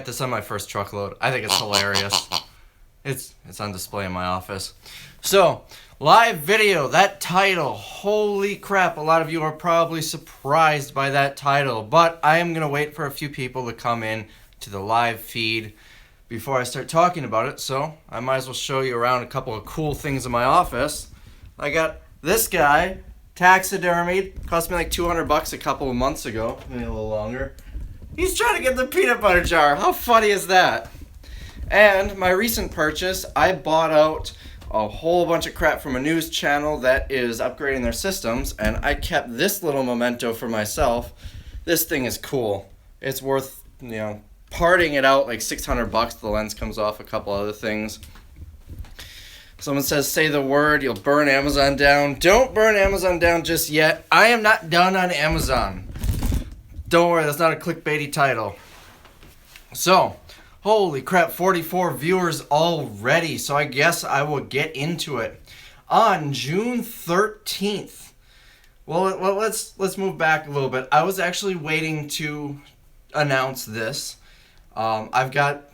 got this on my first truckload. I think it's hilarious. It's on display in my office. So, live video, that title, holy crap, a lot of you are probably surprised by that title, but I am going to wait for a few people to come in to the live feed before I start talking about it, so I might as well show you around a couple of cool things in my office. I got this guy, taxidermied, cost me like $200 a couple of months ago, maybe a little longer. He's trying to get the peanut butter jar. How funny is that? And my recent purchase, I bought out a whole bunch of crap from a news channel that is upgrading their systems, and I kept this little memento for myself. This thing is cool. It's worth, parting it out like $600. The lens comes off, a couple other things. Someone says, say the word, you'll burn Amazon down. Don't burn Amazon down just yet. I am not done on Amazon. Don't worry, that's not a clickbaity title. So, holy crap, 44 viewers already, so I guess I will get into it. On June 13th, well, let's move back a little bit. I was actually waiting to announce this. I've got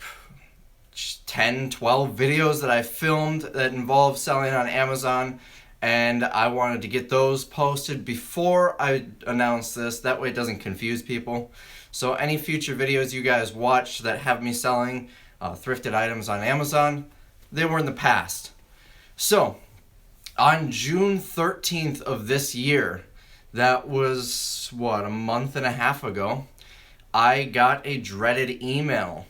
10, 12 videos that I filmed that involve selling on Amazon, and I wanted to get those posted before I announce this. That way it doesn't confuse people. So any future videos you guys watch that have me selling thrifted items on Amazon, they were in the past. So on June 13th of this year, that was, a month and a half ago, I got a dreaded email.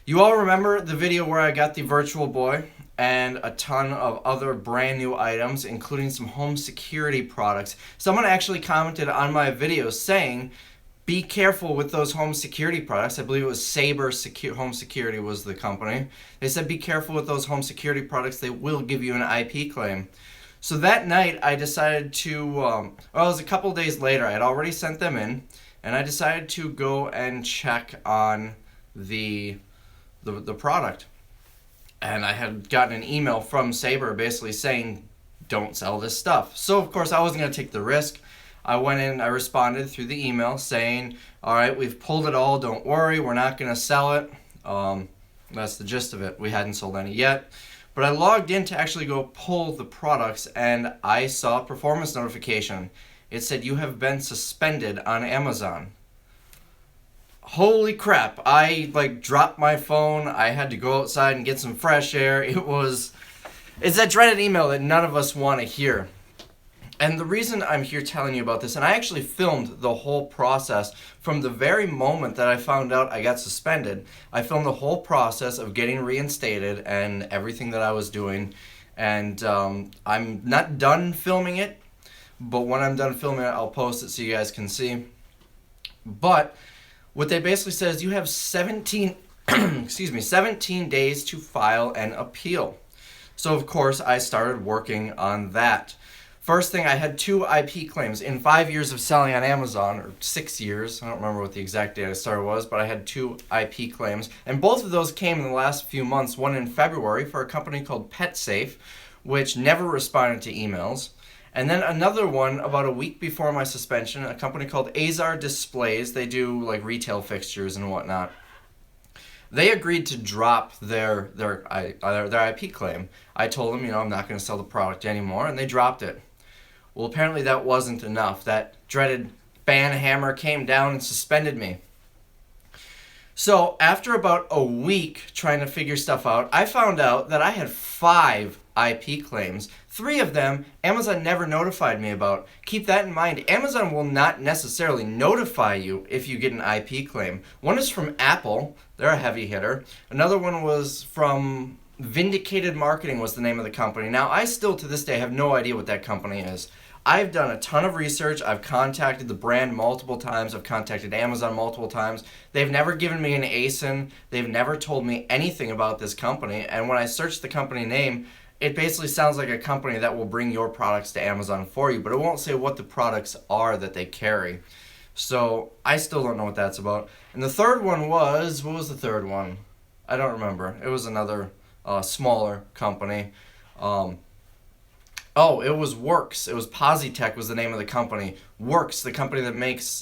You all remember the video where I got the virtual boy and a ton of other brand new items, including some home security products. Someone actually commented on my video saying, be careful with those home security products. I believe it was Sabre Home Security was the company. They said, be careful with those home security products. They will give you an IP claim. So that night, I decided to, it was a couple days later. I had already sent them in, and I decided to go and check on the product. And I had gotten an email from Sabre basically saying, don't sell this stuff. So, of course, I wasn't going to take the risk. I went in, I responded through the email saying, all right, we've pulled it all, don't worry, we're not going to sell it. That's the gist of it. We hadn't sold any yet. But I logged in to actually go pull the products, and I saw a performance notification. It said, you have been suspended on Amazon. Holy crap, I dropped my phone. I had to go outside and get some fresh air. It's that dreaded email that none of us want to hear. And the reason I'm here telling you about this, and I actually filmed the whole process from the very moment that I found out I got suspended. I filmed the whole process of getting reinstated and everything that I was doing. And I'm not done filming it, but when I'm done filming it, I'll post it so you guys can see. But what they basically said is you have 17 days to file an appeal. So of course I started working on that. First thing, I had 2 IP claims. In 5 years of selling on Amazon, or 6 years, I don't remember what the exact date I started was, but I had 2 IP claims. And both of those came in the last few months, one in February for a company called PetSafe, which never responded to emails. And then another one about a week before my suspension, a company called Azar Displays. They do retail fixtures and whatnot. They agreed to drop their IP claim. I told them, I'm not going to sell the product anymore, and they dropped it. Well, apparently that wasn't enough. That dreaded ban hammer came down and suspended me. So after about a week trying to figure stuff out, I found out that I had 5 IP claims. 3 of them, Amazon never notified me about. Keep that in mind. Amazon will not necessarily notify you if you get an IP claim. One is from Apple. They're a heavy hitter. Another one was from Vindicated Marketing was the name of the company. Now, I still to this day have no idea what that company is. I've done a ton of research. I've contacted the brand multiple times. I've contacted Amazon multiple times. They've never given me an ASIN. They've never told me anything about this company. And when I search the company name, it basically sounds like a company that will bring your products to Amazon for you, but it won't say what the products are that they carry. So I still don't know what that's about. And the third one was, what was the third one? I don't remember. It was another smaller company. It was Works. It was Positech was the name of the company. Works, the company that makes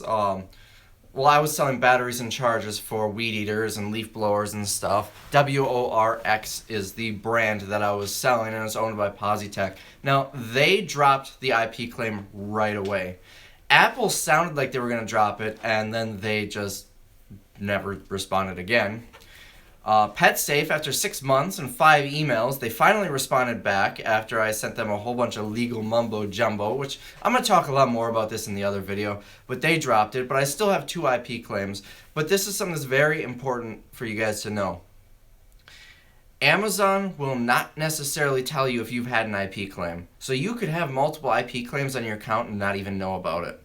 well, I was selling batteries and chargers for weed eaters and leaf blowers and stuff. WORX is the brand that I was selling, and it's owned by Positech. Now, they dropped the IP claim right away. Apple sounded like they were going to drop it, and then they just never responded again. PetSafe, after 6 months and 5 emails, they finally responded back after I sent them a whole bunch of legal mumbo jumbo, which I'm going to talk a lot more about this in the other video, but they dropped it. But I still have 2 IP claims. But this is something that's very important for you guys to know. Amazon will not necessarily tell you if you've had an IP claim. So you could have multiple IP claims on your account and not even know about it.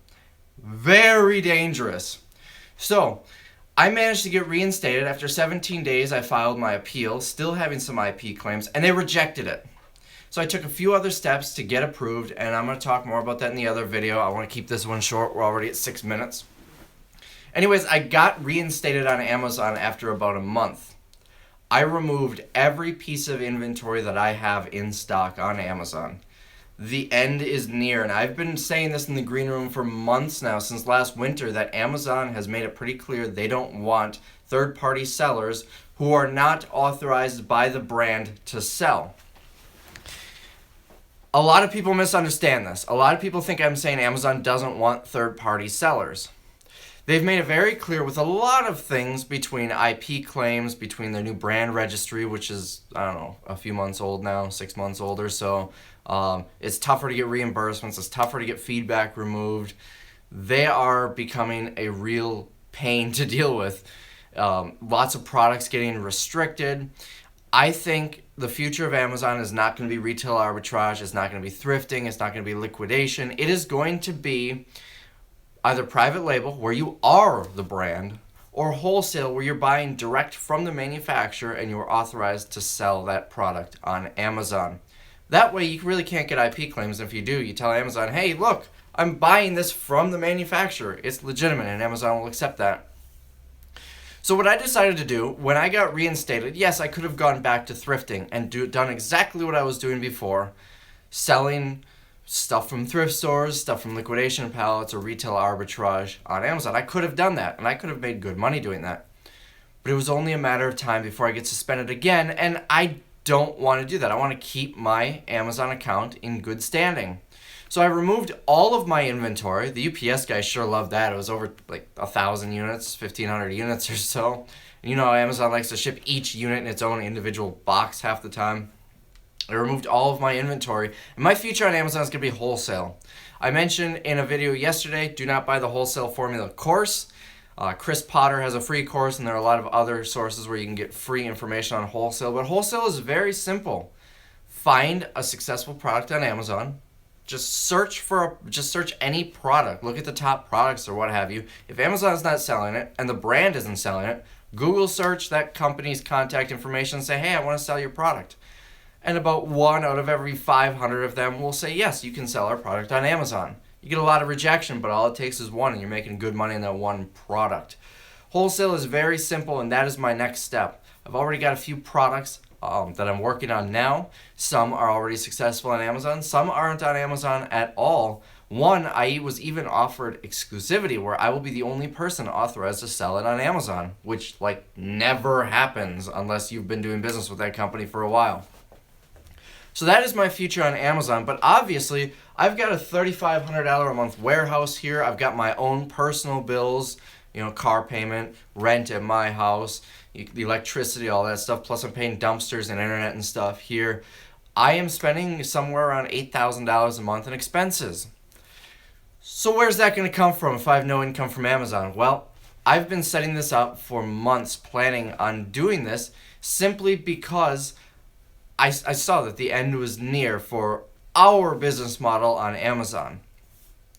Very dangerous. So I managed to get reinstated. After 17 days, I filed my appeal, still having some IP claims, and they rejected it. So I took a few other steps to get approved, and I'm going to talk more about that in the other video. I want to keep this one short. We're already at 6 minutes. Anyways, I got reinstated on Amazon after about a month. I removed every piece of inventory that I have in stock on Amazon. The end is near, and I've been saying this in the green room for months now, since last winter, that Amazon has made it pretty clear they don't want third-party sellers who are not authorized by the brand to sell. A lot of people misunderstand this. A lot of people think I'm saying Amazon doesn't want third-party sellers. They've made it very clear with a lot of things, between IP claims, between their new brand registry, which is, I don't know, a few months old now, 6 months old or so. It's tougher to get reimbursements. It's tougher to get feedback removed. They are becoming a real pain to deal with. Lots of products getting restricted. I think the future of Amazon is not going to be retail arbitrage. It's not going to be thrifting. It's not going to be liquidation. It is going to be either private label, where you are the brand, or wholesale, where you're buying direct from the manufacturer and you're authorized to sell that product on Amazon. That way you really can't get IP claims. If you do, you tell Amazon, hey, look, I'm buying this from the manufacturer. It's legitimate, and Amazon will accept that. So what I decided to do, when I got reinstated, yes, I could have gone back to thrifting and done exactly what I was doing before, selling stuff from thrift stores, stuff from liquidation pallets, or retail arbitrage on Amazon. I could have done that, and I could have made good money doing that. But it was only a matter of time before I get suspended again, and I don't want to do that. I want to keep my Amazon account in good standing. So I removed all of my inventory. The UPS guy sure loved that. It was over like 1,000 units, 1,500 units or so. And you know, Amazon likes to ship each unit in its own individual box half the time. I removed all of my inventory, and my future on Amazon is going to be wholesale. I mentioned in a video yesterday, do not buy the wholesale formula course. Chris Potter has a free course, and there are a lot of other sources where you can get free information on wholesale. But wholesale is very simple. Find a successful product on Amazon. Just search any product. Look at the top products or what have you. If Amazon's not selling it and the brand isn't selling it, Google search that company's contact information and say, hey, I want to sell your product. And about 1 out of every 500 of them will say, yes, you can sell our product on Amazon. You get a lot of rejection, but all it takes is 1, and you're making good money in that one product. Wholesale is very simple, and that is my next step. I've already got a few products that I'm working on now. Some are already successful on Amazon. Some aren't on Amazon at all. One, I was even offered exclusivity, where I will be the only person authorized to sell it on Amazon, which never happens unless you've been doing business with that company for a while. So that is my future on Amazon, but obviously I've got a $3,500 a month warehouse here. I've got my own personal bills, car payment, rent at my house, the electricity, all that stuff, plus I'm paying dumpsters and internet and stuff here. I am spending somewhere around $8,000 a month in expenses. So where's that going to come from if I have no income from Amazon? Well, I've been setting this up for months, planning on doing this, simply because I saw that the end was near for our business model on Amazon.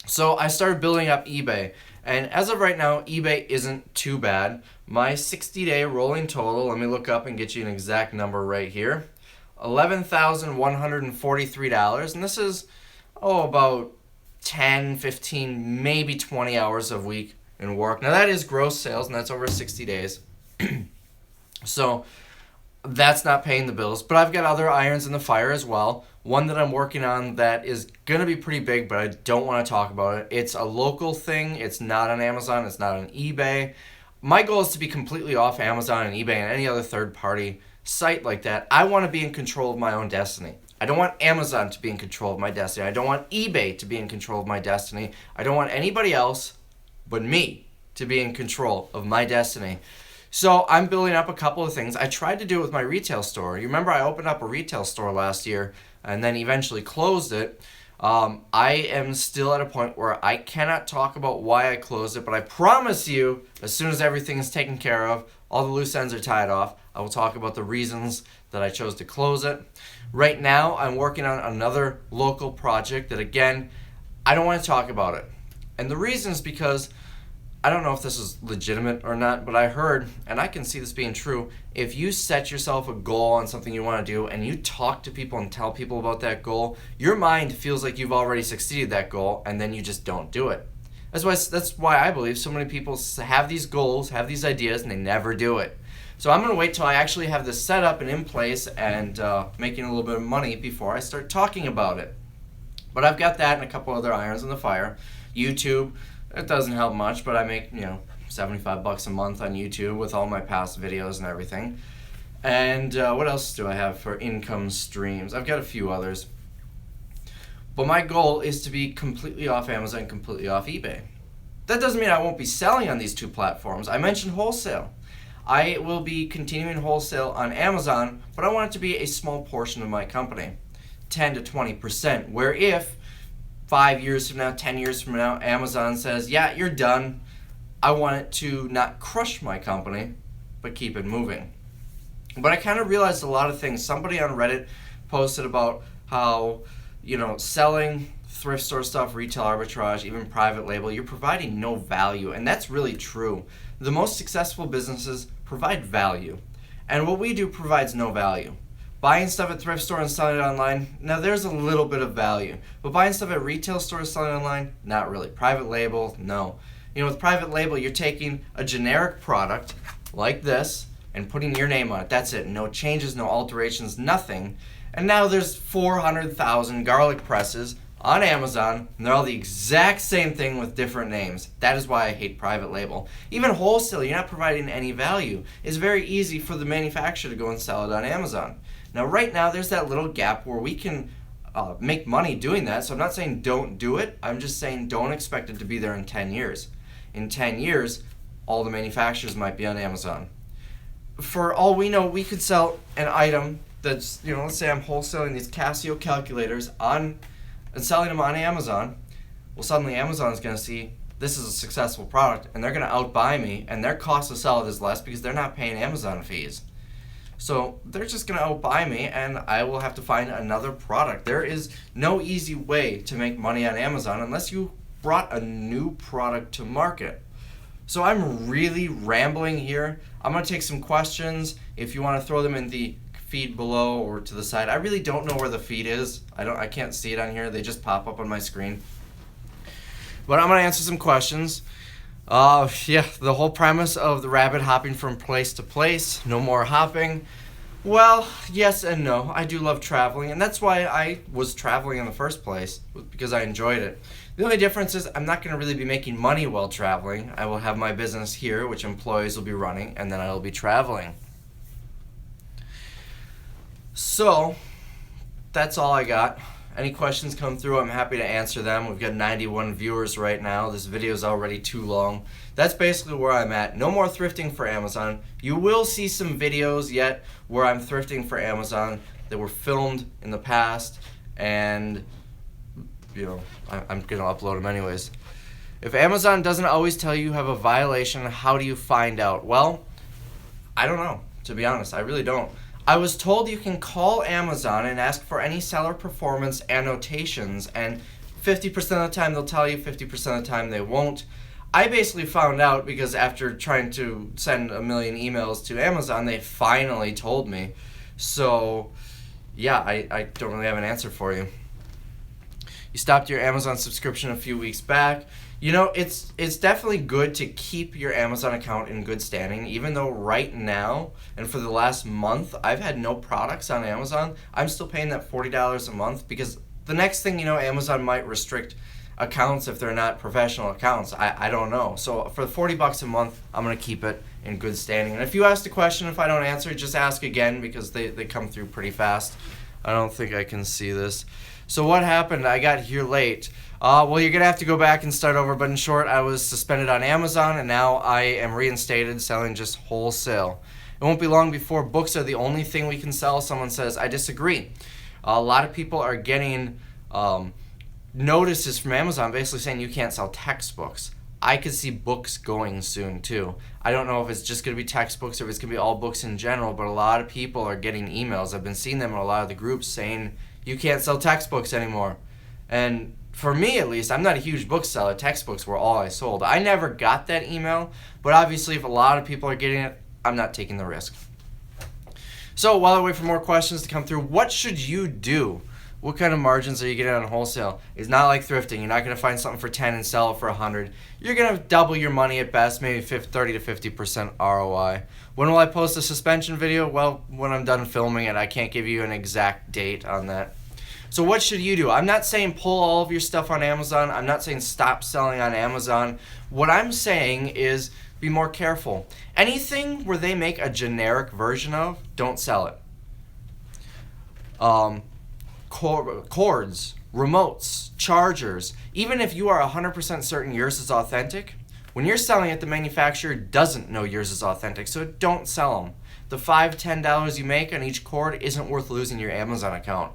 So I started building up eBay. And as of right now, eBay isn't too bad. My 60-day rolling total, let me look up and get you an exact number right here, $11,143. And this is, about 10, 15, maybe 20 hours a week in work. Now that is gross sales, and that's over 60 days. So That's not paying the bills, but I've got other irons in the fire as well. One that I'm working on that is going to be pretty big, but I don't want to talk about it. It's a local thing. It's not on Amazon. It's not on eBay. My goal is to be completely off Amazon and eBay and any other third-party site like that. I want to be in control of my own destiny. I don't want Amazon to be in control of my destiny. I don't want eBay to be in control of my destiny. I don't want anybody else but me to be in control of my destiny. So I'm building up a couple of things. I tried to do it with my retail store. You remember I opened up a retail store last year and then eventually closed it. I am still at a point where I cannot talk about why I closed it, but I promise you, as soon as everything is taken care of, all the loose ends are tied off, I will talk about the reasons that I chose to close it. Right now, I'm working on another local project that, again, I don't want to talk about it. And the reason is because I don't know if this is legitimate or not, but I heard, and I can see this being true, if you set yourself a goal on something you want to do and you talk to people and tell people about that goal, your mind feels like you've already succeeded that goal, and then you just don't do it. That's why I believe so many people have these goals, have these ideas, and they never do it. So I'm going to wait till I actually have this set up and in place and making a little bit of money before I start talking about it. But I've got that and a couple other irons in the fire. YouTube. It doesn't help much, but I make, $75 a month on YouTube with all my past videos and everything. And what else do I have for income streams? I've got a few others. But my goal is to be completely off Amazon, completely off eBay. That doesn't mean I won't be selling on these two platforms. I mentioned wholesale. I will be continuing wholesale on Amazon, but I want it to be a small portion of my company, 10 to 20%, where if 5 years from now, 10 years from now, Amazon says, yeah, you're done, I want it to not crush my company, but keep it moving. But I kind of realized a lot of things. Somebody on Reddit posted about how, selling thrift store stuff, retail arbitrage, even private label, you're providing no value. And that's really true. The most successful businesses provide value. And what we do provides no value. Buying stuff at thrift store and selling it online, now there's a little bit of value. But buying stuff at retail stores, selling it online, not really. Private label, no. With private label, you're taking a generic product like this and putting your name on it. That's it. No changes, no alterations, nothing. And now there's 400,000 garlic presses on Amazon, and they're all the exact same thing with different names. That is why I hate private label. Even wholesale, you're not providing any value. It's very easy for the manufacturer to go and sell it on Amazon. Now, right now, there's that little gap where we can make money doing that. So I'm not saying don't do it. I'm just saying don't expect it to be there in 10 years. In 10 years, all the manufacturers might be on Amazon. For all we know, we could sell an item that's, let's say I'm wholesaling these Casio calculators and selling them on Amazon. Well, suddenly Amazon's going to see this is a successful product, and they're going to outbuy me, and their cost to sell it is less because they're not paying Amazon fees. So they're just going to outbuy me, and I will have to find another product. There is no easy way to make money on Amazon unless you brought a new product to market. So I'm really rambling here. I'm going to take some questions. If you want to throw them in the feed below or to the side. I really don't know where the feed is. I can't see it on here. They just pop up on my screen. But I'm going to answer some questions. The whole premise of the rabbit hopping from place to place, no more hopping. Well, yes and no. I do love traveling, and that's why I was traveling in the first place, because I enjoyed it. The only difference is I'm not going to really be making money while traveling. I will have my business here, which employees will be running, and then I will be traveling. So, that's all I got. Any questions come through, I'm happy to answer them. We've got 91 viewers right now. This video is already too long. That's basically where I'm at. No more thrifting for Amazon. You will see some videos yet where I'm thrifting for Amazon that were filmed in the past, and I'm going to upload them anyways. If Amazon doesn't always tell you have a violation, how do you find out? Well, I don't know, to be honest. I really don't. I was told you can call Amazon and ask for any seller performance annotations, and 50% of the time they'll tell you, 50% of the time they won't. I basically found out because after trying to send a million emails to Amazon, they finally told me. So, yeah, I don't really have an answer for you. you stopped your Amazon subscription a few weeks back. You know, it's definitely good to keep your Amazon account in good standing, even though right now and for the last month I've had no products on Amazon. I'm still paying that $40 a month because the next thing you know, Amazon might restrict accounts if they're not professional accounts. I don't know. So for $40 a month, I'm going to keep it in good standing. And if you asked a question, if I don't answer, just ask again because they come through pretty fast. I don't think I can see this. So what happened? I got here late. Well, you're going to have to go back and start over, but in short, I was suspended on Amazon, and now I am reinstated selling just wholesale. It won't be long before books are the only thing we can sell. Someone says, I disagree. A lot of people are getting notices from Amazon basically saying you can't sell textbooks. I could see books going soon, too. I don't know if it's just going to be textbooks or if it's going to be all books in general, but a lot of people are getting emails. I've been seeing them in a lot of the groups saying you can't sell textbooks anymore. And for me, at least, I'm not a huge bookseller. Textbooks were all I sold. I never got that email, but obviously if a lot of people are getting it, I'm not taking the risk. So while I wait for more questions to come through, what should you do? What kind of margins are you getting on wholesale? It's not like thrifting. You're not going to find something for 10 and sell it for 100. You're going to double your money at best, maybe 30 to 50% ROI. When will I post a suspension video? Well, when I'm done filming it. I can't give you an exact date on that. So what should you do? I'm not saying pull all of your stuff on Amazon. I'm not saying stop selling on Amazon. What I'm saying is be more careful. Anything where they make a generic version of, don't sell it. Cords, remotes, chargers, even if you are 100% certain yours is authentic, when you're selling it, the manufacturer doesn't know yours is authentic, so don't sell them. The $5, $10 you make on each cord isn't worth losing your Amazon account.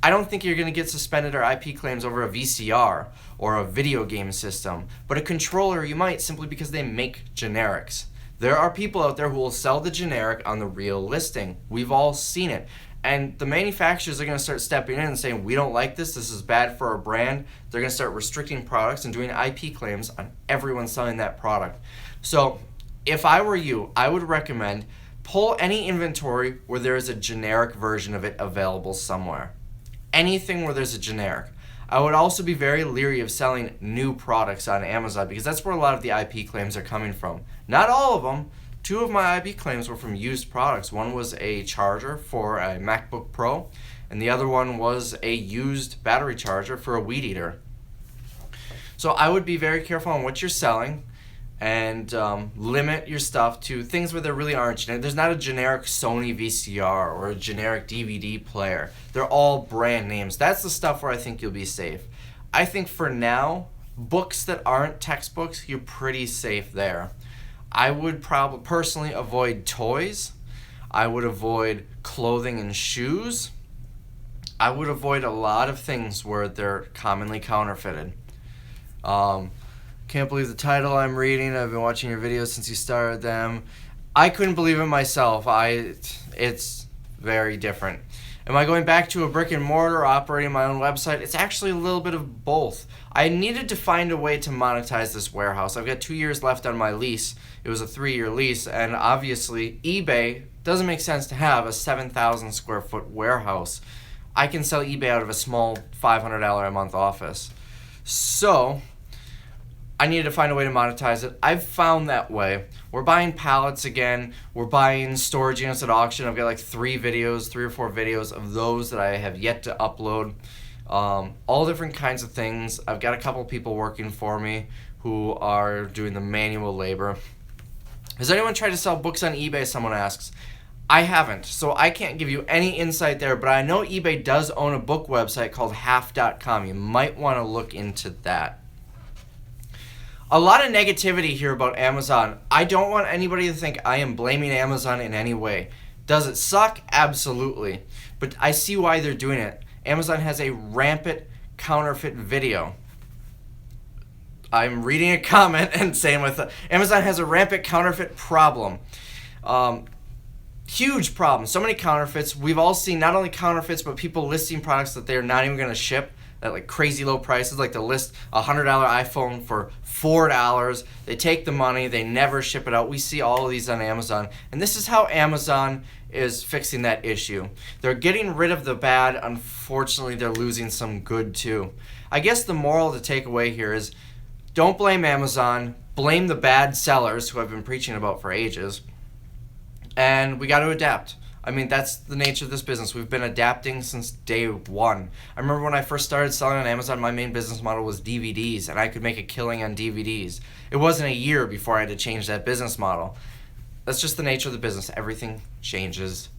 I don't think you're going to get suspended or IP claims over a VCR or a video game system, but a controller you might simply because they make generics. There are people out there who will sell the generic on the real listing. We've all seen it. And the manufacturers are going to start stepping in and saying, we don't like this is bad for our brand. They're going to start restricting products and doing IP claims on everyone selling that product. So if I were you, I would recommend pull any inventory where there is a generic version of it available somewhere. Anything where there's a generic. I would also be very leery of selling new products on Amazon because that's where a lot of the IP claims are coming from. Not all of them. 2 of my IP claims were from used products. One was a charger for a MacBook Pro, and the other one was a used battery charger for a weed eater. So I would be very careful on what you're selling and limit your stuff to things where there really aren't generic. There's not a generic Sony VCR or a generic DVD player. They're all brand names. That's the stuff where I think you'll be safe. I think for now, books that aren't textbooks, you're pretty safe there. I would probably personally avoid toys. I would avoid clothing and shoes. I would avoid a lot of things where they're commonly counterfeited. Can't believe the title I'm reading. I've been watching your videos since you started them. I couldn't believe it myself. It's very different. Am I going back to a brick and mortar or operating my own website? It's actually a little bit of both. I needed to find a way to monetize this warehouse. I've got 2 years left on my lease. It was a 3-year lease, and obviously eBay doesn't make sense to have a 7,000 square foot warehouse. I can sell eBay out of a small $500 a month office. So I needed to find a way to monetize it. I've found that way. We're buying pallets again. We're buying storage units at auction. I've got like 3 or 4 videos of those that I have yet to upload. All different kinds of things. I've got a couple people working for me who are doing the manual labor. Has anyone tried to sell books on eBay? Someone asks. I haven't, so I can't give you any insight there, but I know eBay does own a book website called half.com. You might want to look into that. A lot of negativity here about Amazon. I don't want anybody to think I am blaming Amazon in any way. Does it suck? Absolutely. But I see why they're doing it. Amazon has a rampant counterfeit video. I'm reading a comment and saying Amazon has a rampant counterfeit problem. Huge problem. So many counterfeits. We've all seen not only counterfeits, but people listing products that they're not even going to ship at like crazy low prices. Like they'll list a $100 iPhone for $4. They take the money. They never ship it out. We see all of these on Amazon. And this is how Amazon is fixing that issue. They're getting rid of the bad. Unfortunately, they're losing some good too. I guess the moral to take away here is don't blame Amazon, blame the bad sellers who I've been preaching about for ages, and we got to adapt. I mean, that's the nature of this business. We've been adapting since day one. I remember when I first started selling on Amazon, my main business model was DVDs, and I could make a killing on DVDs. It wasn't a year before I had to change that business model. That's just the nature of the business. Everything changes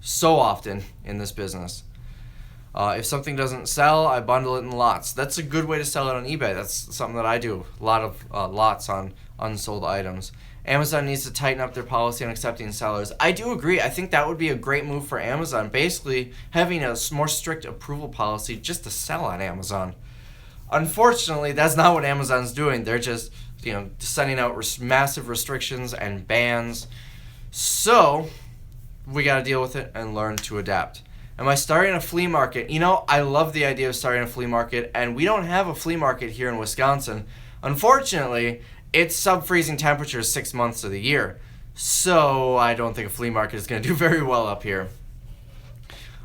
so often in this business. If something doesn't sell, I bundle it in lots. That's a good way to sell it on eBay. That's something that I do. A lot of lots on unsold items. Amazon needs to tighten up their policy on accepting sellers. I do agree. I think that would be a great move for Amazon. Basically, having a more strict approval policy just to sell on Amazon. Unfortunately, that's not what Amazon's doing. They're just, sending out massive restrictions and bans. So, we got to deal with it and learn to adapt. Am I starting a flea market? I love the idea of starting a flea market, and we don't have a flea market here in Wisconsin. Unfortunately, it's sub-freezing temperatures 6 months of the year, so I don't think a flea market is going to do very well up here.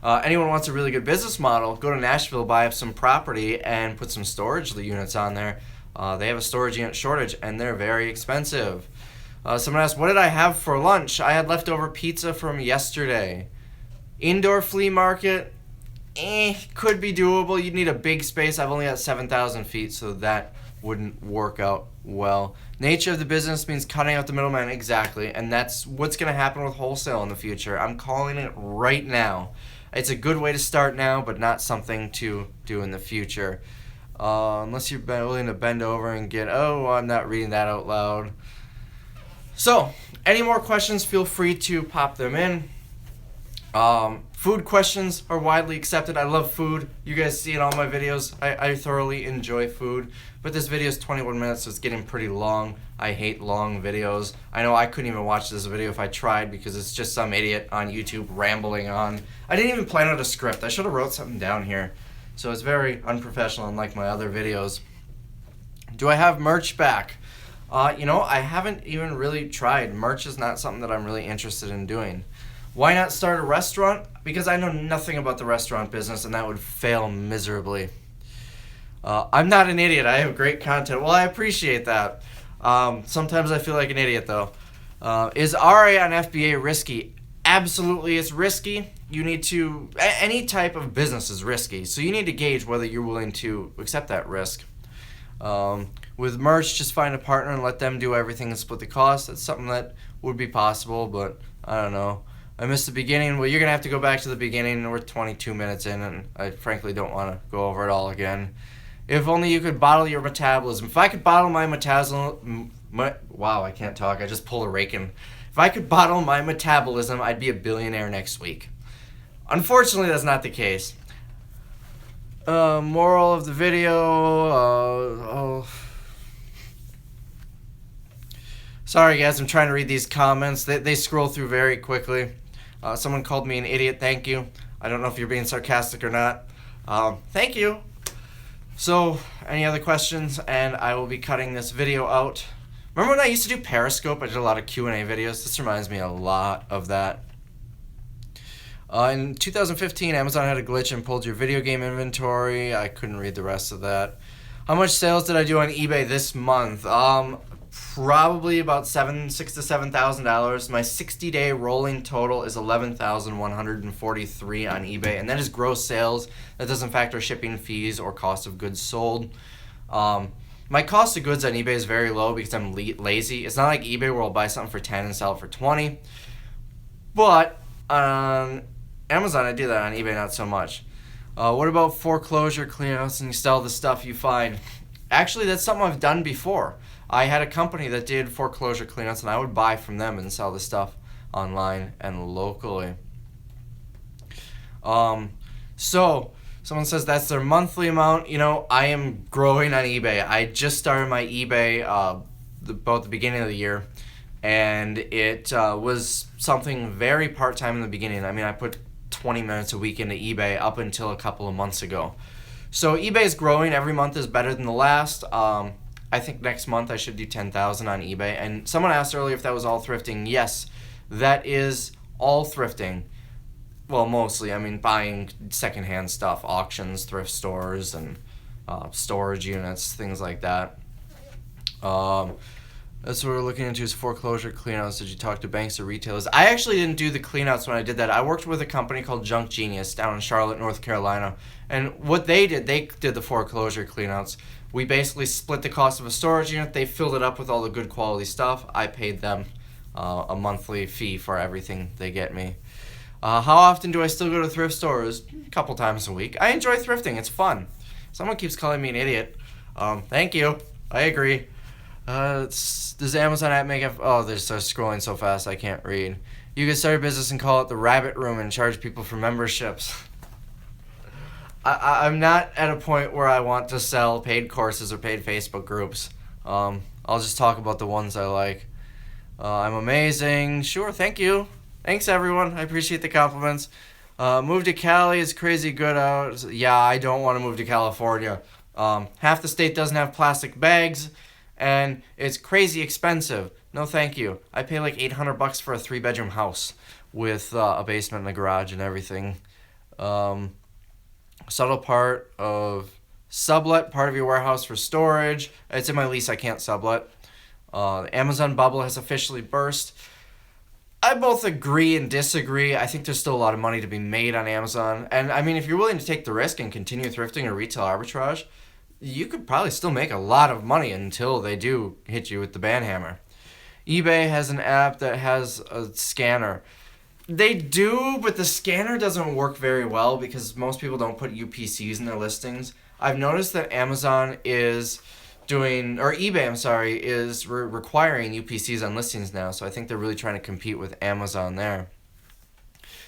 Anyone wants a really good business model, go to Nashville, buy up some property, and put some storage units on there. They have a storage unit shortage, and they're very expensive. Someone asked, what did I have for lunch? I had leftover pizza from yesterday. Indoor flea market, could be doable. You'd need a big space. I've only got 7,000 feet, so that wouldn't work out well. Nature of the business means cutting out the middleman, exactly, and that's what's going to happen with wholesale in the future. I'm calling it right now. It's a good way to start now, but not something to do in the future. Unless you're willing to bend over and I'm not reading that out loud. So, any more questions, feel free to pop them in. Food questions are widely accepted. I love food. You guys see in all my videos, I thoroughly enjoy food. But this video is 21 minutes, so it's getting pretty long. I hate long videos. I know I couldn't even watch this video if I tried because it's just some idiot on YouTube rambling on. I didn't even plan out a script. I should have wrote something down here. So it's very unprofessional, unlike my other videos. Do I have merch back? I haven't even really tried. Merch is not something that I'm really interested in doing. Why not start a restaurant? Because I know nothing about the restaurant business, and that would fail miserably. I'm not an idiot. I have great content. Well, I appreciate that. Sometimes I feel like an idiot, though. Is RA on FBA risky? Absolutely, it's risky. You need to... Any type of business is risky, so you need to gauge whether you're willing to accept that risk. With merch, just find a partner and let them do everything and split the cost. That's something that would be possible, but I don't know. I missed the beginning. Well, you're going to have to go back to the beginning. We're 22 minutes in, and I frankly don't want to go over it all again. If only you could bottle your metabolism. If I could bottle my metabolism... Wow, I can't talk. I just pulled a rake in. If I could bottle my metabolism, I'd be a billionaire next week. Unfortunately, that's not the case. Moral of the video... Sorry, guys. I'm trying to read these comments. They scroll through very quickly. Someone called me an idiot. Thank you. I don't know if you're being sarcastic or not. Thank you. So, any other questions? And I will be cutting this video out. Remember when I used to do Periscope? I did a lot of Q&A videos. This reminds me a lot of that. In 2015, Amazon had a glitch and pulled your video game inventory. I couldn't read the rest of that. How much sales did I do on eBay this month? Probably about $6,000 to $7,000. My 60-day rolling total is $11,143 on eBay, and that is gross sales. That doesn't factor shipping fees or cost of goods sold. My cost of goods on eBay is very low because I'm lazy. It's not like eBay where I'll buy something for 10 and sell it for 20. But on Amazon, I do that. On eBay, not so much. What about foreclosure cleanouts and you sell the stuff you find? Actually, that's something I've done before. I had a company that did foreclosure cleanouts, and I would buy from them and sell the stuff online and locally. So, someone says that's their monthly amount. I am growing on eBay. I just started my eBay about the beginning of the year, and it was something very part-time in the beginning. I mean, I put 20 minutes a week into eBay up until a couple of months ago. So eBay is growing. Every month is better than the last. I think next month I should do 10,000 on eBay. And someone asked earlier if that was all thrifting. Yes, that is all thrifting. Well, mostly. I mean, buying secondhand stuff, auctions, thrift stores, and storage units, things like that. That's what we're looking into is foreclosure cleanouts. Did you talk to banks or retailers? I actually didn't do the cleanouts when I did that. I worked with a company called Junk Genius down in Charlotte, North Carolina. And what they did the foreclosure cleanouts. We basically split the cost of a storage unit. They filled it up with all the good quality stuff. I paid them a monthly fee for everything they get me. How often do I still go to thrift stores? A couple times a week. I enjoy thrifting. It's fun. Someone keeps calling me an idiot. Thank you. I agree. Does Amazon app make they're scrolling so fast I can't read. You can start a business and call it the Rabbit Room and charge people for memberships. I'm not at a point where I want to sell paid courses or paid Facebook groups. I'll just talk about the ones I like. I'm amazing. Sure, thank you. Thanks, everyone. I appreciate the compliments. Move to Cali is crazy good out. Yeah, I don't want to move to California. Half the state doesn't have plastic bags. And it's crazy expensive. No, thank you. I pay like $800 for a 3-bedroom house with a basement and a garage and everything. Subtle part of sublet, part of your warehouse for storage. It's in my lease. I can't sublet. The Amazon bubble has officially burst. I both agree and disagree. I think there's still a lot of money to be made on Amazon. And I mean, if you're willing to take the risk and continue thrifting or retail arbitrage, you could probably still make a lot of money until they do hit you with the ban hammer. eBay has an app that has a scanner. They do, but the scanner doesn't work very well because most people don't put UPCs in their listings. I've noticed that Amazon is eBay, is requiring UPCs on listings now, so I think they're really trying to compete with Amazon there.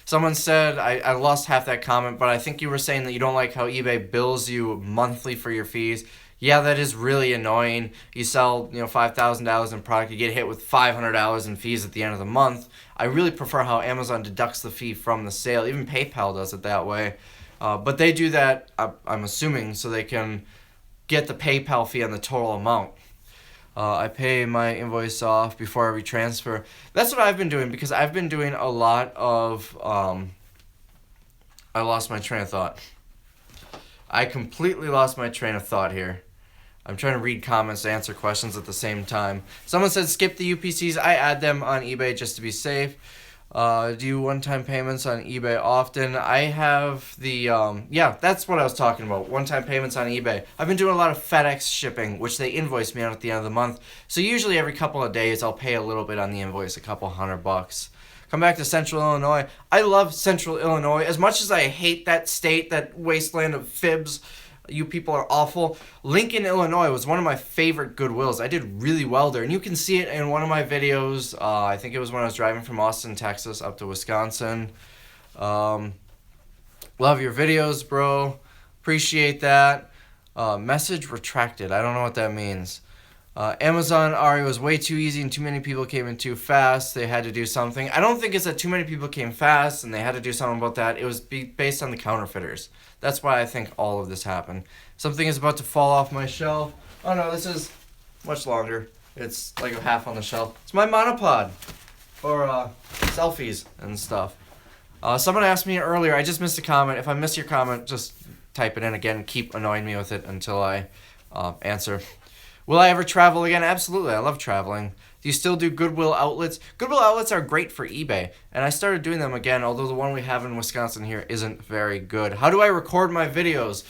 Someone said, I lost half that comment, but I think you were saying that you don't like how eBay bills you monthly for your fees. Yeah, that is really annoying. You sell, $5,000 in product, you get hit with $500 in fees at the end of the month. I really prefer how Amazon deducts the fee from the sale. Even PayPal does it that way. But they do that, I'm assuming, so they can get the PayPal fee on the total amount. I pay my invoice off before every transfer. That's what I've been doing because I've been doing a lot of... I lost my train of thought. I completely lost my train of thought here. I'm trying to read comments to answer questions at the same time. Someone said skip the UPCs. I add them on eBay just to be safe. Do you one-time payments on eBay often? I have the, that's what I was talking about. One-time payments on eBay. I've been doing a lot of FedEx shipping, which they invoice me on at the end of the month. So usually every couple of days, I'll pay a little bit on the invoice, a couple $100. Come back to Central Illinois. I love Central Illinois. As much as I hate that state, that wasteland of fibs, you people are awful. Lincoln, Illinois was one of my favorite Goodwills. I did really well there. And you can see it in one of my videos. I think it was when I was driving from Austin, Texas up to Wisconsin. Love your videos, bro. Appreciate that. Message retracted. I don't know what that means. Amazon Ari was way too easy and too many people came in too fast. They had to do something. I don't think it's that too many people came fast and they had to do something about that. It was based on the counterfeiters. That's why I think all of this happened. Something is about to fall off my shelf. Oh no, this is much longer. It's like a half on the shelf. It's my monopod for selfies and stuff. Someone asked me earlier, I just missed a comment. If I miss your comment, just type it in again. Keep annoying me with it until I answer. Will I ever travel again? Absolutely. I love traveling. Do you still do Goodwill outlets? Goodwill outlets are great for eBay, and I started doing them again, although the one we have in Wisconsin here isn't very good. How do I record my videos?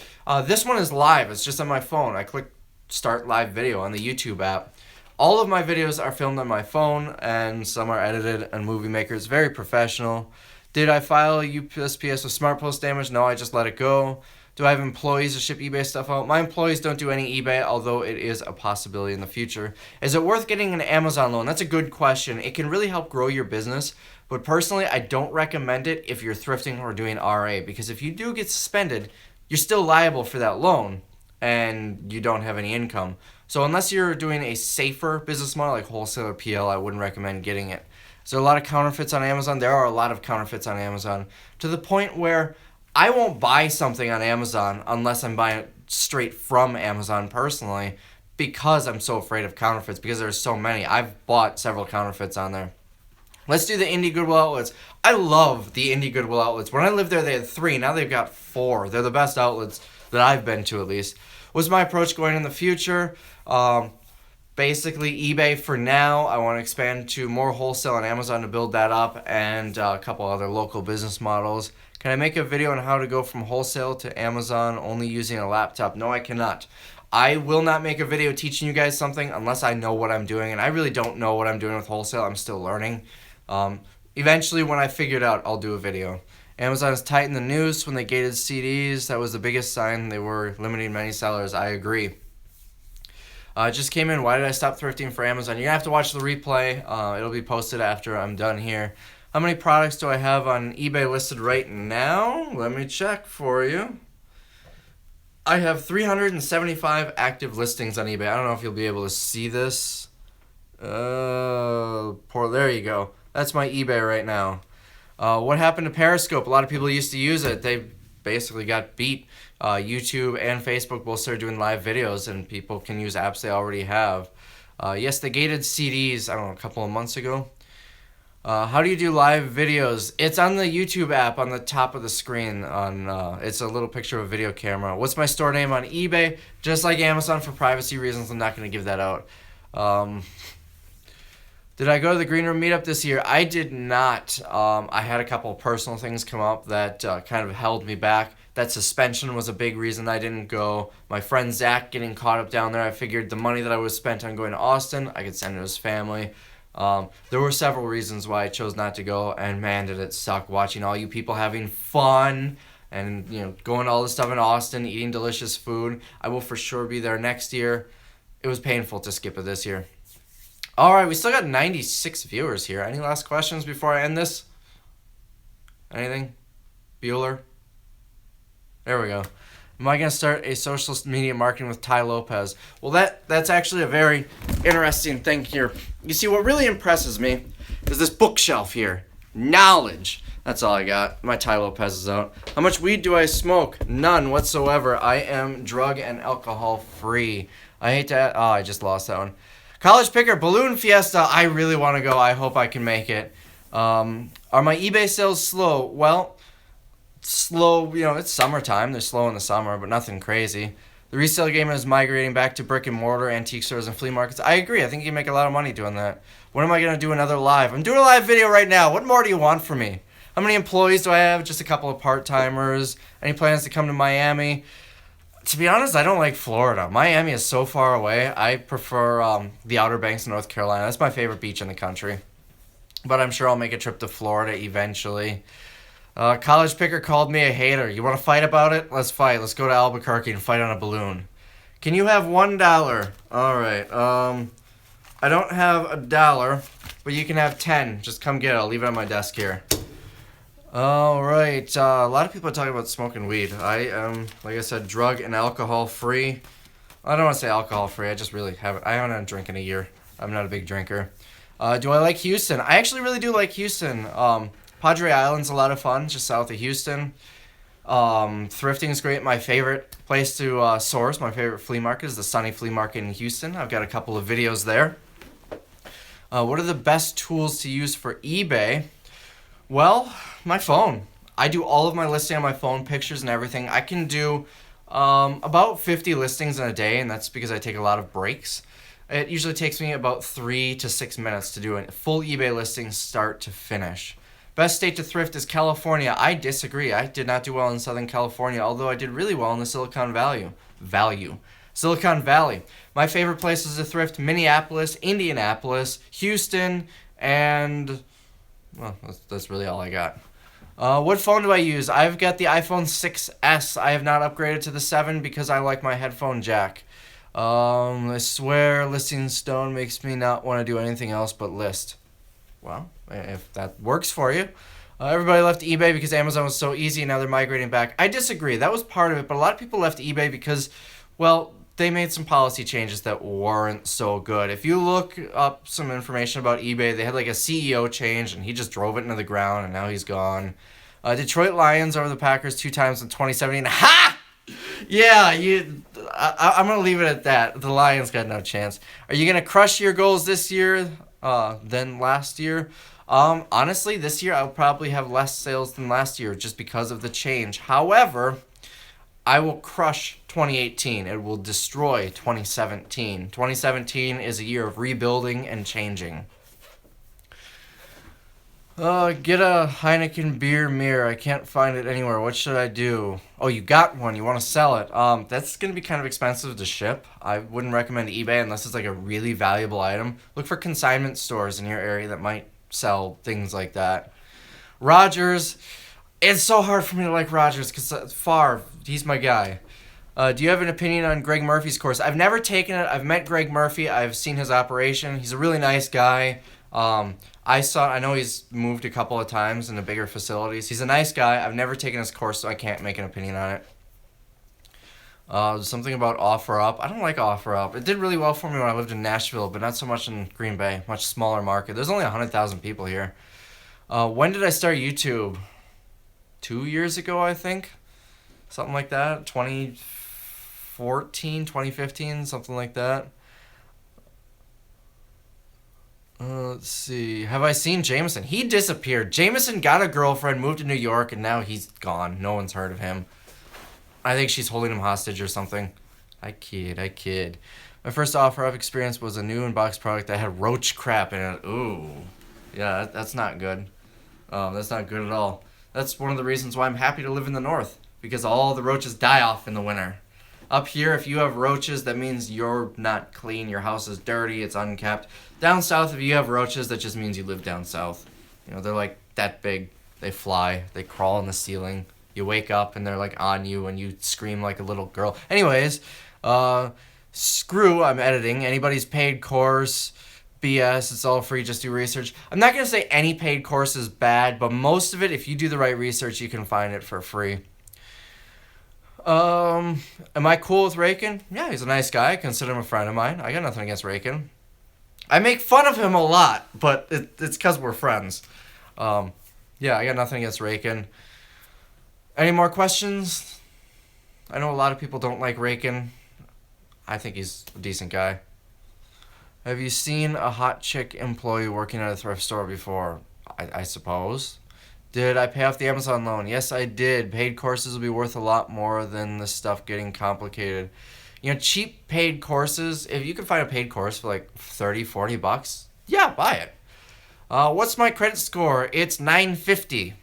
This one is live. It's just on my phone. I click Start Live Video on the YouTube app. All of my videos are filmed on my phone, and some are edited on Movie Maker. It's very professional. Did I file USPS with Smart Post damage? No, I just let it go. Do I have employees to ship eBay stuff out? My employees don't do any eBay, although it is a possibility in the future. Is it worth getting an Amazon loan? That's a good question. It can really help grow your business, but personally, I don't recommend it if you're thrifting or doing RA, because if you do get suspended, you're still liable for that loan, and you don't have any income. So unless you're doing a safer business model like wholesale or PL, I wouldn't recommend getting it. Is there a lot of counterfeits on Amazon? There are a lot of counterfeits on Amazon, to the point where I won't buy something on Amazon unless I'm buying it straight from Amazon personally, because I'm so afraid of counterfeits, because there's so many. I've bought several counterfeits on there. Let's do the indie Goodwill outlets. I love the indie Goodwill outlets. When I lived there, they had 3. Now they've got 4. They're the best outlets that I've been to, at least. What's my approach going in the future? Basically, eBay for now. I want to expand to more wholesale on Amazon to build that up, and a couple other local business models. Can I make a video on how to go from wholesale to Amazon only using a laptop? No, I cannot. I will not make a video teaching you guys something unless I know what I'm doing, and I really don't know what I'm doing with wholesale. I'm still learning. Eventually, when I figure it out, I'll do a video. Amazon has tightened the noose when they gated CDs. That was the biggest sign they were limiting many sellers. I agree. It just came in. Why did I stop thrifting for Amazon? You're going to have to watch the replay. It'll be posted after I'm done here. How many products do I have on eBay listed right now? Let me check for you. I have 375 active listings on eBay. I don't know if you'll be able to see this. There you go. That's my eBay right now. What happened to Periscope? A lot of people used to use it. They basically got beat. YouTube and Facebook both started doing live videos, and people can use apps they already have. Yes, they gated CDs, I don't know, a couple of months ago. How do you do live videos? It's on the YouTube app on the top of the screen. It's a little picture of a video camera. What's my store name on eBay? Just like Amazon, for privacy reasons, I'm not going to give that out. Did I go to the Green Room meetup this year? I did not. I had a couple of personal things come up that kind of held me back. That suspension was a big reason I didn't go. My friend Zach getting caught up down there, I figured the money that I was spent on going to Austin, I could send to his family. There were several reasons why I chose not to go, and man, did it suck watching all you people having fun and going to all this stuff in Austin, eating delicious food. I will for sure be there next year. It was painful to skip it this year. All right, we still got 96 viewers here. Any last questions before I end this? Anything? Bueller? There we go. Am I going to start a social media marketing with Ty Lopez? Well, that's actually a very interesting thing here. You see, what really impresses me is this bookshelf here. Knowledge. That's all I got. My Ty Lopez is out. How much weed do I smoke? None whatsoever. I am drug and alcohol free. I hate to... I just lost that one. College Picker, Balloon Fiesta. I really want to go. I hope I can make it. Are my eBay sales slow? Well... slow, it's summertime. They're slow in the summer, but nothing crazy. The resale game is migrating back to brick and mortar, antique stores, and flea markets. I agree. I think you can make a lot of money doing that. When am I going to do another live? I'm doing a live video right now. What more do you want from me? How many employees do I have? Just a couple of part-timers. Any plans to come to Miami? To be honest, I don't like Florida. Miami is so far away. I prefer the Outer Banks of North Carolina. That's my favorite beach in the country. But I'm sure I'll make a trip to Florida eventually. College Picker called me a hater. You want to fight about it? Let's fight. Let's go to Albuquerque and fight on a balloon. Can you have $1? All right. I don't have $1, but you can have 10. Just come get it. I'll leave it on my desk here. All right. A lot of people are talking about smoking weed. I am, like I said, drug and alcohol free. I don't want to say alcohol free. I just really haven't. I haven't had a drink in a year. I'm not a big drinker. Do I like Houston? I actually really do like Houston. Padre Island's a lot of fun, just south of Houston. Thrifting is great. My favorite place to source, my favorite flea market is the Sunny Flea Market in Houston. I've got a couple of videos there. What are the best tools to use for eBay? Well, my phone. I do all of my listing on my phone, pictures and everything. I can do about 50 listings in a day, and that's because I take a lot of breaks. It usually takes me about 3 to 6 minutes to do a full eBay listing start to finish. Best state to thrift is California. I disagree. I did not do well in Southern California, although I did really well in the Silicon Valley. Silicon Valley. My favorite places to thrift: Minneapolis, Indianapolis, Houston, and... well, that's really all I got. What phone do I use? I've got the iPhone 6S. I have not upgraded to the 7 because I like my headphone jack. I swear Listing Stone makes me not want to do anything else but list. Well, if that works for you. Everybody left eBay because Amazon was so easy and now they're migrating back. I disagree. That was part of it, but a lot of people left eBay because, well, they made some policy changes that weren't so good. If you look up some information about eBay, they had like a CEO change and he just drove it into the ground and now he's gone. Detroit Lions over the Packers 2 times in 2017. Ha! Yeah, I'm going to leave it at that. The Lions got no chance. Are you going to crush your goals this year than last year? Honestly, this year I'll probably have less sales than last year just because of the change. However, I will crush 2018. It will destroy 2017. 2017 is a year of rebuilding and changing. Get a Heineken beer mirror. I can't find it anywhere. What should I do? Oh, you got one. You want to sell it. That's going to be kind of expensive to ship. I wouldn't recommend eBay unless it's like a really valuable item. Look for consignment stores in your area that might sell things like that. Rogers. It's so hard for me to like Rogers because Favre, he's my guy. Do you have an opinion on Greg Murphy's course? I've never taken it. I've met Greg Murphy. I've seen his operation. He's a really nice guy. I know he's moved a couple of times into bigger facilities. He's a nice guy. I've never taken his course, so I can't make an opinion on it. Something about OfferUp. I don't like OfferUp. It did really well for me when I lived in Nashville, but not so much in Green Bay. Much smaller market. There's only 100,000 people here. When did I start YouTube? 2 years ago, I think. Something like that. 2014, 2015, something like that. Let's see. Have I seen Jameson? He disappeared. Jameson got a girlfriend, moved to New York, and now he's gone. No one's heard of him. I think she's holding him hostage or something. I kid. My first OfferUp experience was a new in-box product that had roach crap in it. Ooh. Yeah, that's not good. That's not good at all. That's one of the reasons why I'm happy to live in the north, because all the roaches die off in the winter. Up here, if you have roaches, that means you're not clean. Your house is dirty. It's unkept. Down south, if you have roaches, that just means you live down south. You know, they're like that big. They fly. They crawl on the ceiling. You wake up and they're like on you and you scream like a little girl. Anyways, screw I'm editing. Anybody's paid course, BS. It's all free. Just do research. I'm not going to say any paid course is bad, but most of it, if you do the right research, you can find it for free. Am I cool with Rakin? Yeah, he's a nice guy. I consider him a friend of mine. I got nothing against Rakin. I make fun of him a lot, but it's because we're friends. Yeah, I got nothing against Rakin. Any more questions? I know a lot of people don't like Rakin. I think he's a decent guy. Have you seen a hot chick employee working at a thrift store before? I suppose. Did I pay off the Amazon loan? Yes, I did. Paid courses will be worth a lot more than the stuff getting complicated. You know, cheap paid courses, if you can find a paid course for like $30-$40, yeah, buy it. What's my credit score? It's 950.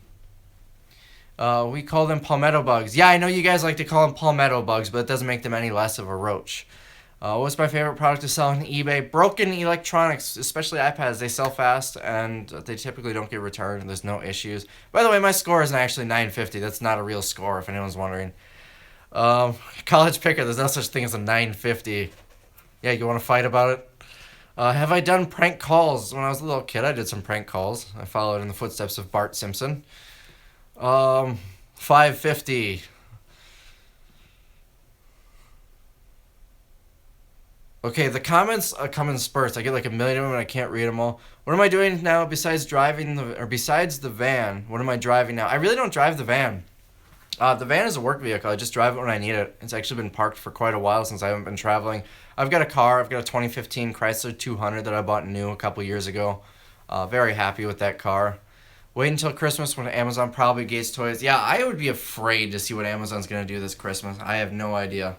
We call them palmetto bugs. Yeah, I know you guys like to call them palmetto bugs, but it doesn't make them any less of a roach. What's my favorite product to sell on eBay? Broken electronics, especially iPads. They sell fast, and they typically don't get returned, and there's no issues. By the way, my score isn't actually 950. That's not a real score, if anyone's wondering. College picker, there's no such thing as a 950. Yeah, you want to fight about it? Have I done prank calls? When I was a little kid, I did some prank calls. I followed in the footsteps of Bart Simpson. 550. Okay, the comments come in spurts. I get like a million of them and I can't read them all. What am I doing now besides the van? What am I driving now? I really don't drive the van. The van is a work vehicle. I just drive it when I need it. It's actually been parked for quite a while since I haven't been traveling. I've got a car. I've got a 2015 Chrysler 200 that I bought new a couple years ago. Very happy with that car. Wait until Christmas when Amazon probably gates toys. Yeah, I would be afraid to see what Amazon's going to do this Christmas. I have no idea.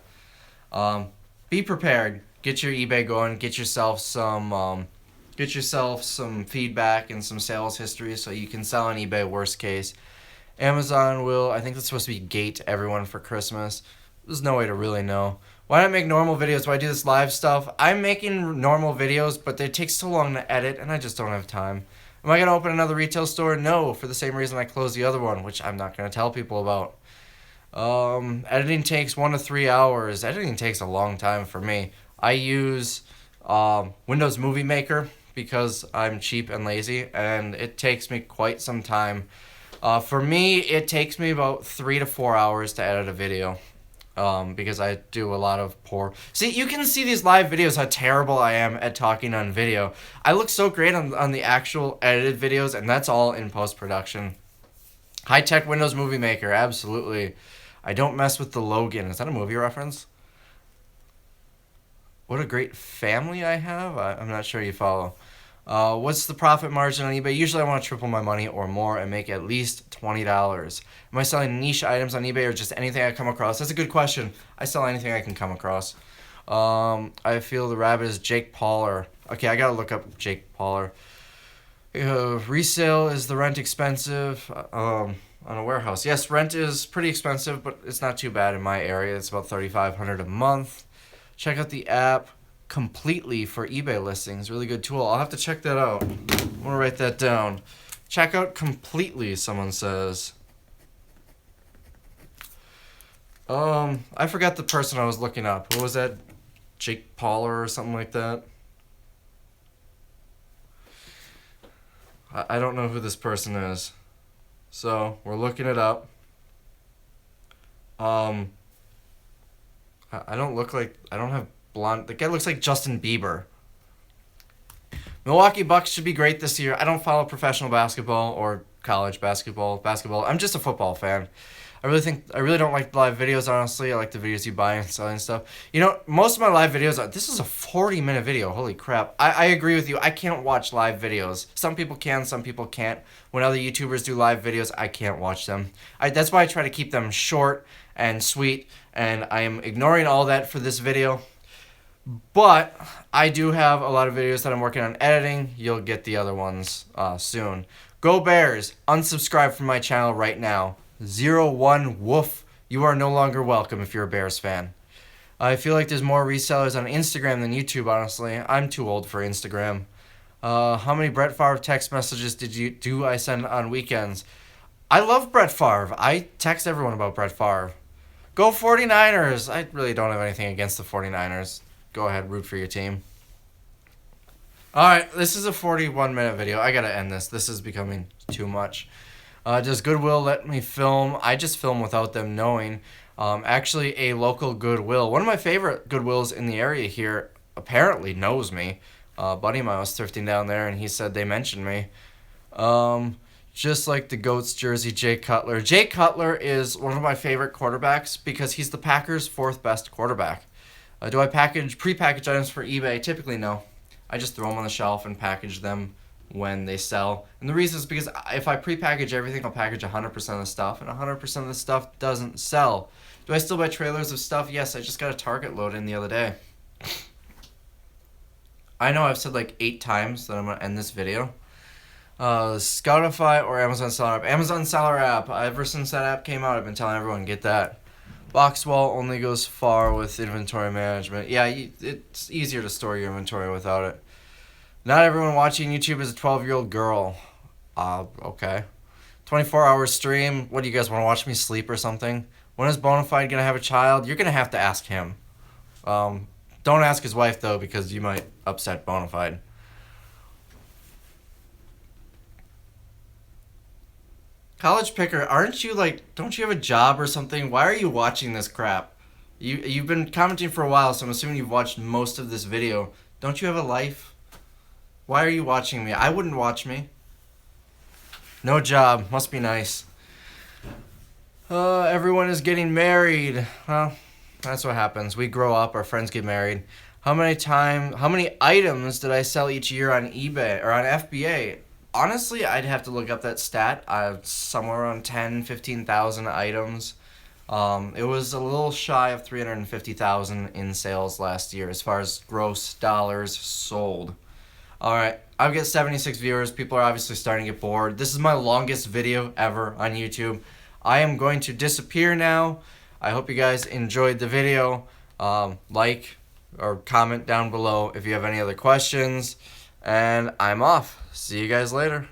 Be prepared. Get your eBay going. Get yourself some feedback and some sales history so you can sell on eBay worst case. Amazon will, I think that's supposed to be gate everyone for Christmas. There's no way to really know. Why not make normal videos? Why do this live stuff? I'm making normal videos, but they take so long to edit, and I just don't have time. Am I going to open another retail store? No, for the same reason I closed the other one, which I'm not going to tell people about. Editing takes 1 to 3 hours. Editing takes a long time for me. I use Windows Movie Maker because I'm cheap and lazy, and it takes me quite some time. For me, it takes me about 3 to 4 hours to edit a video because I do a lot of poor... See, you can see these live videos how terrible I am at talking on video. I look so great on the actual edited videos, and that's all in post-production. High-tech Windows Movie Maker, absolutely. I don't mess with the Logan. Is that a movie reference? What a great family I have. I'm not sure you follow. What's the profit margin on eBay? Usually I want to triple my money or more and make at least $20. Am I selling niche items on eBay or just anything I come across? That's a good question. I sell anything I can come across. I feel the rabbit is Jake Pauler. Okay, I gotta look up Jake Pauler. Resale, is the rent expensive? On a warehouse. Yes, rent is pretty expensive, but it's not too bad in my area. It's about $3,500 a month. Check out the app completely for eBay listings. Really good tool. I'll have to check that out. I'm gonna write that down. Check out completely, someone says. I forgot the person I was looking up. Who was that? Jake Pauler or something like that? I don't know who this person is. So, we're looking it up. I don't look like... I don't have blonde... The guy looks like Justin Bieber. Milwaukee Bucks should be great this year. I don't follow professional basketball or college basketball. I'm just a football fan. I really don't like live videos, honestly. I like the videos you buy and selling stuff. You know, most of my live videos this is a 40-minute video. Holy crap. I agree with you. I can't watch live videos. Some people can, some people can't. When other YouTubers do live videos, I can't watch them. That's why I try to keep them short and sweet, and I am ignoring all that for this video. But I do have a lot of videos that I'm working on editing. You'll get the other ones soon. Go Bears! Unsubscribe from my channel right now. 01 Woof. You are no longer welcome if you're a Bears fan. I feel like there's more resellers on Instagram than YouTube, honestly. I'm too old for Instagram. How many Brett Favre text messages do I send on weekends? I love Brett Favre. I text everyone about Brett Favre. Go 49ers! I really don't have anything against the 49ers. Go ahead, root for your team. Alright, this is a 41-minute video. I gotta end this. This is becoming too much. Does Goodwill let me film? I just film without them knowing. Actually, a local Goodwill. One of my favorite Goodwills in the area here apparently knows me. Buddy of mine was thrifting down there, and he said they mentioned me. Just like the Goats jersey, Jay Cutler. Jay Cutler is one of my favorite quarterbacks because he's the Packers' fourth best quarterback. Do I pre-package items for eBay? Typically, no. I just throw them on the shelf and package them when they sell. And the reason is because if I pre-package everything, I'll package 100% of the stuff, and 100% of the stuff doesn't sell. Do I still buy trailers of stuff? Yes, I just got a Target load in the other day. I know I've said like 8 times that I'm going to end this video. Scoutify or Amazon Seller App? Amazon Seller App. Ever since that app came out, I've been telling everyone, get that. Boxwall only goes far with inventory management. Yeah, it's easier to store your inventory without it. Not everyone watching YouTube is a 12-year-old girl. Okay. 24-hour stream. What, do you guys want to watch me sleep or something? When is Bonafide going to have a child? You're going to have to ask him. Don't ask his wife, though, because you might upset Bonafide. College Picker, aren't you don't you have a job or something? Why are you watching this crap? You've been commenting for a while, so I'm assuming you've watched most of this video. Don't you have a life? Why are you watching me? I wouldn't watch me. No job. Must be nice. Everyone is getting married. Well, that's what happens. We grow up, our friends get married. How many items did I sell each year on eBay or on FBA? Honestly, I'd have to look up that stat. Somewhere around 15,000 items. It was a little shy of 350,000 in sales last year as far as gross dollars sold. Alright, I've got 76 viewers. People are obviously starting to get bored. This is my longest video ever on YouTube. I am going to disappear now. I hope you guys enjoyed the video. Like or comment down below if you have any other questions. And I'm off. See you guys later.